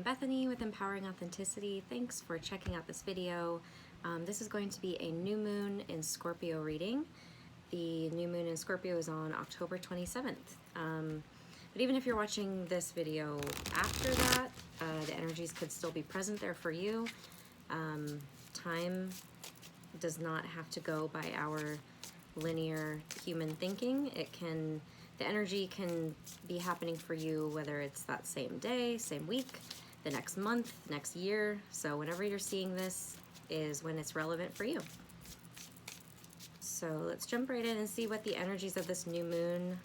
I'm Bethany with Empowering Authenticity. Thanks for checking out this video. This is going to be a new moon in Scorpio reading. The new moon in Scorpio is on October 27th. But even if you're watching this video after that, the energies could still be present there for you. Time does not have to go by our linear human thinking. The energy can be happening for you, whether it's that same day, same week, the next month, next year. So whenever you're seeing this is when it's relevant for you. So let's jump right in and see what the energies of this new moon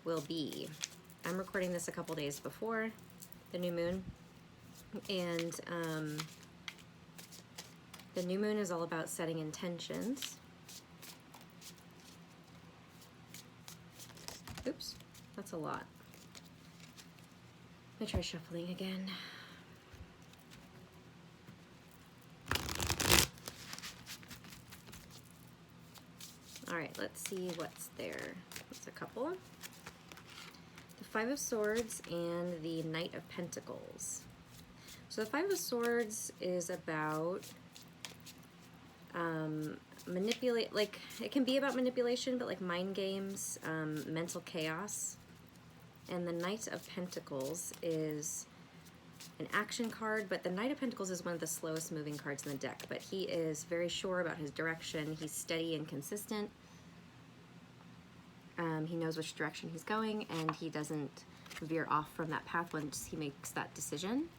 will be. I'm recording this a couple days before the new moon, and the new moon is all about setting intentions. Oops, that's a lot. Let me try shuffling again. All right, let's see what's there. It's a couple. The Five of Swords and the Knight of Pentacles. So the Five of Swords is about manipulate, like it can be about manipulation, but like mind games, mental chaos. And the Knight of Pentacles is an action card, but the Knight of Pentacles is one of the slowest moving cards in the deck, but he is very sure about his direction. He's steady and consistent. He knows which direction he's going, and he doesn't veer off from that path once he makes that decision.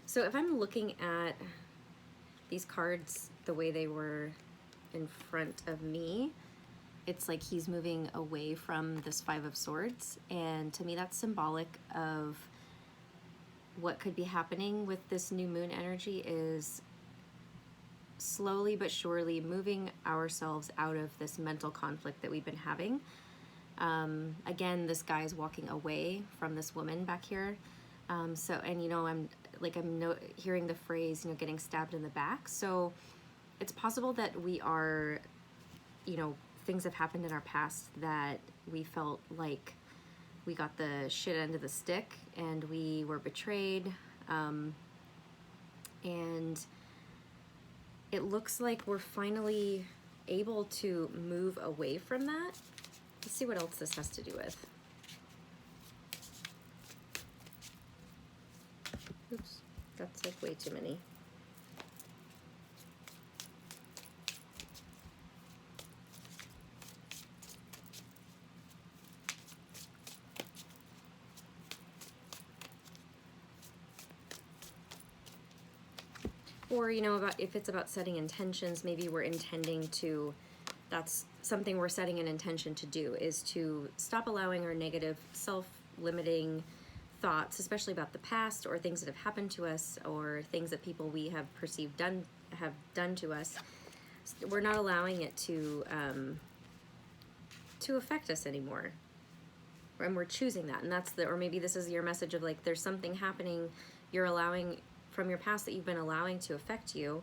So if I'm looking at these cards the way they were in front of me, it's like he's moving away from this Five of Swords, and to me that's symbolic of what could be happening with this new moon energy is slowly but surely moving ourselves out of this mental conflict that we've been having. Again, this guy is walking away from this woman back here. And you know, I'm hearing the phrase, you know, getting stabbed in the back. So it's possible that we are, you know, things have happened in our past that we felt like we got the shit end of the stick and we were betrayed. And it looks like we're finally able to move away from that. Let's see what else this has to do with. Oops, that's like way too many. Or, you know, about if it's about setting intentions, maybe we're intending to, that's something we're setting an intention to do, is to stop allowing our negative self-limiting thoughts, especially about the past or things that have happened to us or things that people we have perceived have done to us. We're not allowing it to affect us anymore. And we're choosing that. And that's or maybe this is your message of like, there's something happening you're allowing from your past that you've been allowing to affect you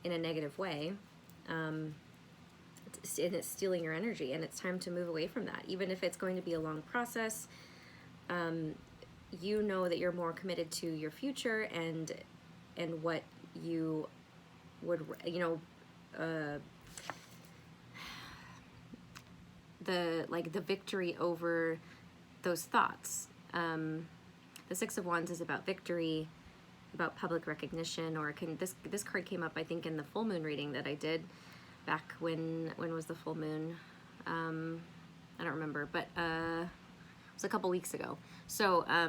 in a negative way, and it's stealing your energy, and it's time to move away from that. Even if it's going to be a long process, you know that you're more committed to your future and what you would, you know, the victory over those thoughts. The Six of Wands is about victory, about public recognition, or this card came up I think in the full moon reading that I did back when was the full moon? I don't remember, but it was a couple weeks ago. So I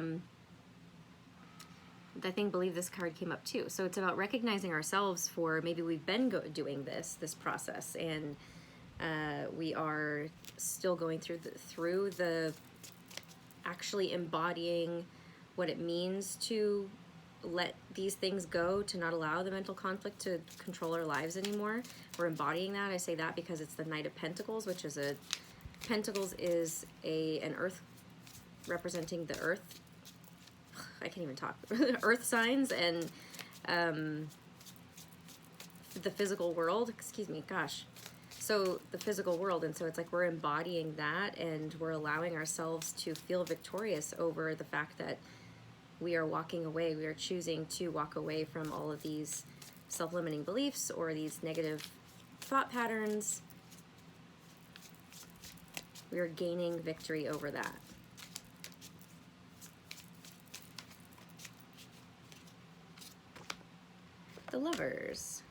believe this card came up too. So it's about recognizing ourselves for maybe we've been doing this process, and we are still going through the actually embodying what it means to let these things go, to not allow the mental conflict to control our lives anymore. We're embodying that. I say that because it's the Knight of Pentacles, which is Pentacles is an earth, representing the earth. I can't even talk. Earth signs and the physical world. Excuse me, gosh. So the physical world, and so it's like we're embodying that, and we're allowing ourselves to feel victorious over the fact that we are walking away. We are choosing to walk away from all of these self-limiting beliefs or these negative thought patterns. We are gaining victory over that. The Lovers.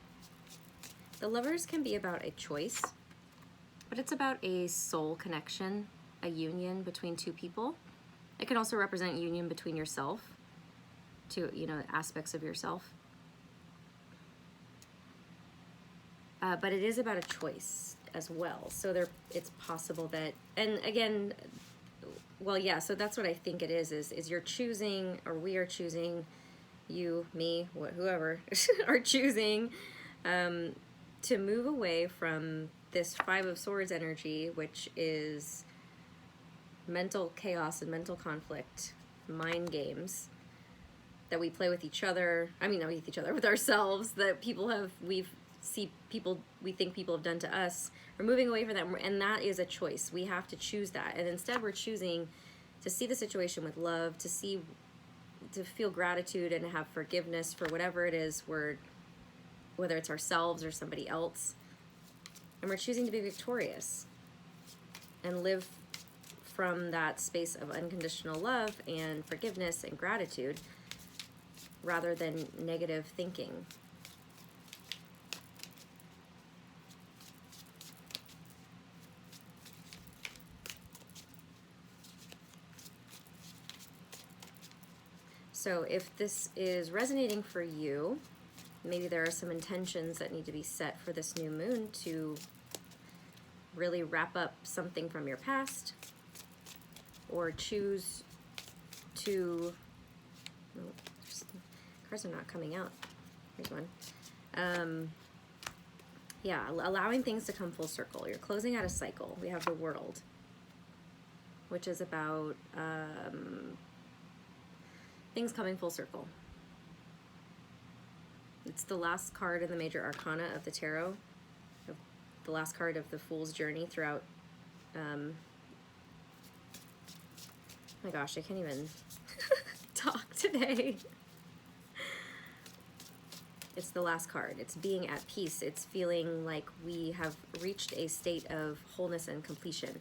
The Lovers can be about a choice, but it's about a soul connection, a union between two people. It can also represent union between yourself, to, you know, aspects of yourself. But it is about a choice as well. So it's possible that, and again, well, yeah, so that's what I think it is you're choosing, or we are choosing, you, me, whoever, are choosing to move away from this Five of Swords energy, which is mental chaos and mental conflict, mind games that we play with each other. I mean, not with each other, with ourselves, that we think people have done to us. We're moving away from that, and that is a choice. We have to choose that, and instead we're choosing to see the situation with love, to feel gratitude and have forgiveness for whatever it is whether it's ourselves or somebody else. And we're choosing to be victorious and live from that space of unconditional love and forgiveness and gratitude rather than negative thinking. So if this is resonating for you, maybe there are some intentions that need to be set for this new moon to really wrap up something from your past, or choose to, cards are not coming out. Here's one. Yeah, allowing things to come full circle. You're closing out a cycle. We have the World, which is about things coming full circle. It's the last card in the major arcana of the tarot, the last card of the Fool's journey throughout. Oh my gosh, I can't even talk today. It's the last card. It's being at peace. It's feeling like we have reached a state of wholeness and completion.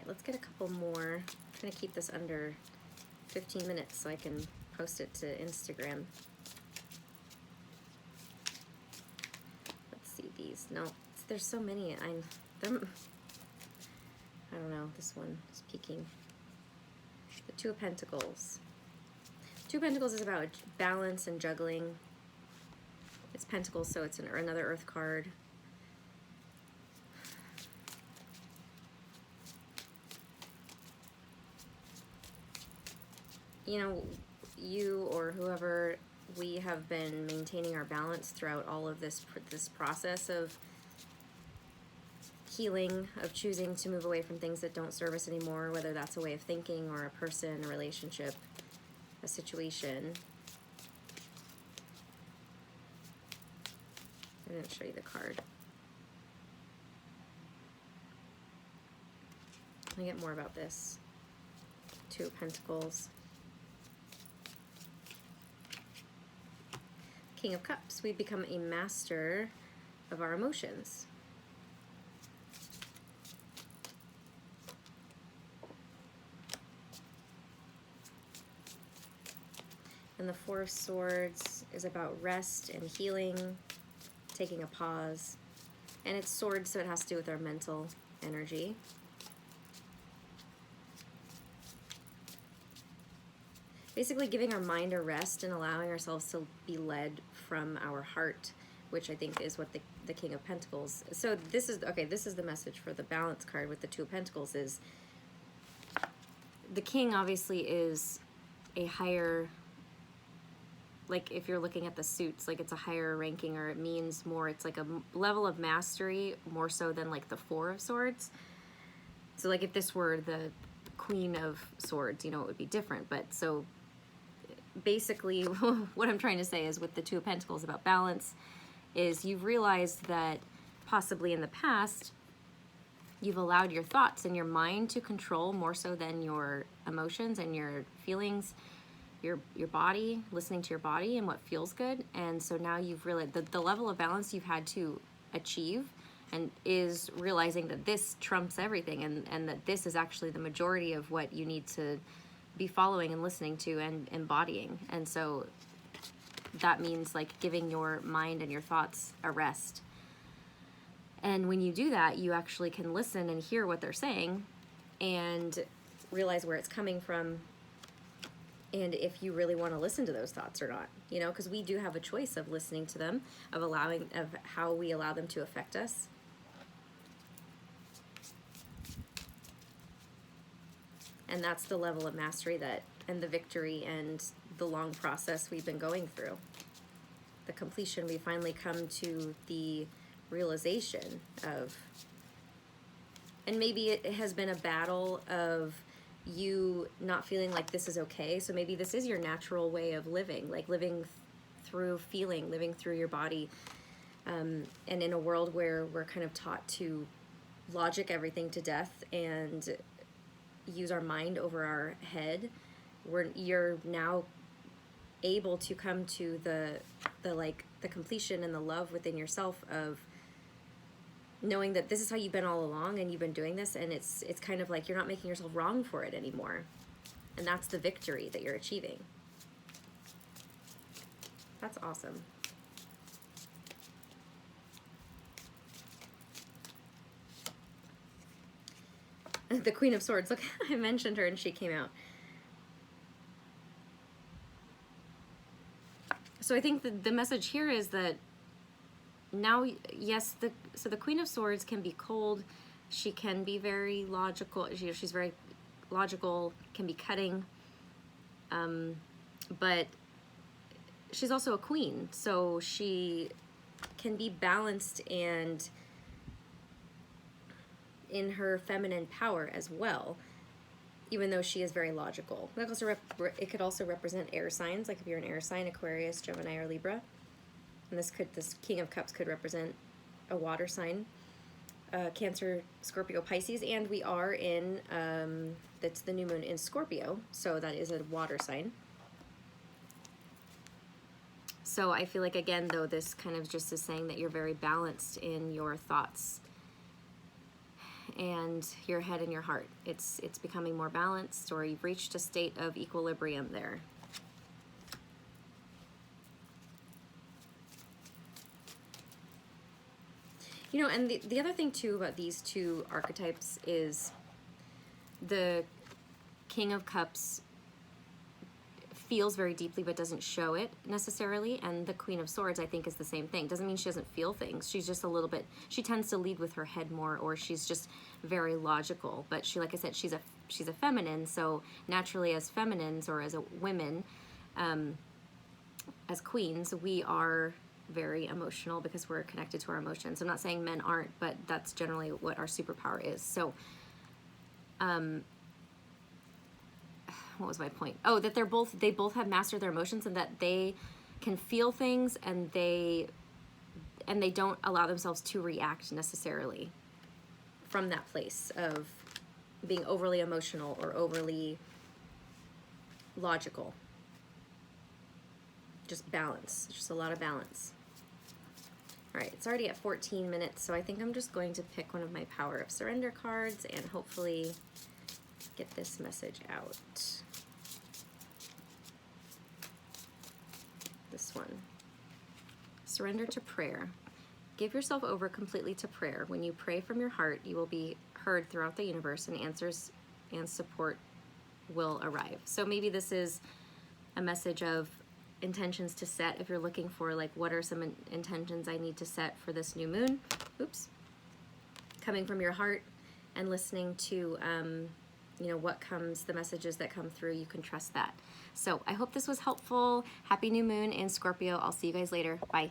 Let's get a couple more. I'm trying to keep this under 15 minutes so I can post it to Instagram. Let's see these. No, there's so many. I don't know. This one is peeking. The Two of Pentacles. Two of Pentacles is about balance and juggling. It's Pentacles, so it's another Earth card. You know, you or whoever, we have been maintaining our balance throughout all of this process of healing, of choosing to move away from things that don't serve us anymore, whether that's a way of thinking or a person, a relationship, a situation. I didn't show you the card. Let me get more about this. Two of Pentacles. King of Cups. We become a master of our emotions. And the Four of Swords is about rest and healing, taking a pause. And it's swords, so it has to do with our mental energy. Basically giving our mind a rest and allowing ourselves to be led from our heart, which I think is what the King of Pentacles. So this is, okay, this is the message for the balance card with the Two of Pentacles is the King obviously is a higher, like if you're looking at the suits, like it's a higher ranking, or it means more, it's like a level of mastery more so than like the Four of Swords. So like if this were the Queen of Swords, you know, it would be different. But so basically what I'm trying to say is with the Two of Pentacles about balance is you've realized that possibly in the past you've allowed your thoughts and your mind to control more so than your emotions and your feelings, your body, listening to your body and what feels good. And so now you've really, the level of balance you've had to achieve and is realizing that this trumps everything, and that this is actually the majority of what you need to be following and listening to and embodying. And so that means like giving your mind and your thoughts a rest. And when you do that, you actually can listen and hear what they're saying and realize where it's coming from, and if you really want to listen to those thoughts or not, you know, because we do have a choice of listening to them, of how we allow them to affect us. And that's the level of mastery and the victory and the long process we've been going through. The completion, we finally come to the realization of, and maybe it has been a battle of you not feeling like this is okay. So maybe this is your natural way of living, like living through feeling, living through your body. And in a world where we're kind of taught to logic everything to death and use our mind over our head, you're now able to come to the completion and the love within yourself of knowing that this is how you've been all along and you've been doing this, and it's kind of like you're not making yourself wrong for it anymore. And that's the victory that you're achieving. That's awesome. The Queen of Swords. Look, I mentioned her and she came out. So I think the message here is that now, yes, so the Queen of Swords can be cold. She can be very logical. She's very logical, can be cutting. But she's also a queen. So she can be balanced and in her feminine power as well, even though she is very logical. It could also represent air signs, like if you're an air sign, Aquarius, Gemini, or Libra. And this King of Cups could represent a water sign, Cancer, Scorpio, Pisces, and we are in, that's the new moon in Scorpio, so that is a water sign. So I feel like, again, though, this kind of just is saying that you're very balanced in your thoughts and your head and your heart. It's becoming more balanced, or you've reached a state of equilibrium there. You know, and the other thing too about these two archetypes is the King of Cups feels very deeply but doesn't show it necessarily, and the Queen of Swords, I think, is the same thing. Doesn't mean she doesn't feel things. She's just a little bit, she tends to lead with her head more, or she's just very logical. But she, like I said, she's a feminine, so naturally as feminines or as women, as queens, we are very emotional because we're connected to our emotions. I'm not saying men aren't, but that's generally what our superpower is. So what was my point? Oh, that they both have mastered their emotions, and that they can feel things, and they don't allow themselves to react necessarily from that place of being overly emotional or overly logical. Just balance, just a lot of balance. All right, it's already at 14 minutes, so I think I'm just going to pick one of my Power of Surrender cards and hopefully get this message out. This one. Surrender to prayer. Give yourself over completely to prayer. When you pray from your heart, you will be heard throughout the universe, and answers and support will arrive. So maybe this is a message of intentions to set. If you're looking for, like, what are some intentions I need to set for this new moon? Oops. Coming from your heart and listening to, you know, what comes, the messages that come through, you can trust that. So I hope this was helpful. Happy new moon in Scorpio. I'll see you guys later. Bye.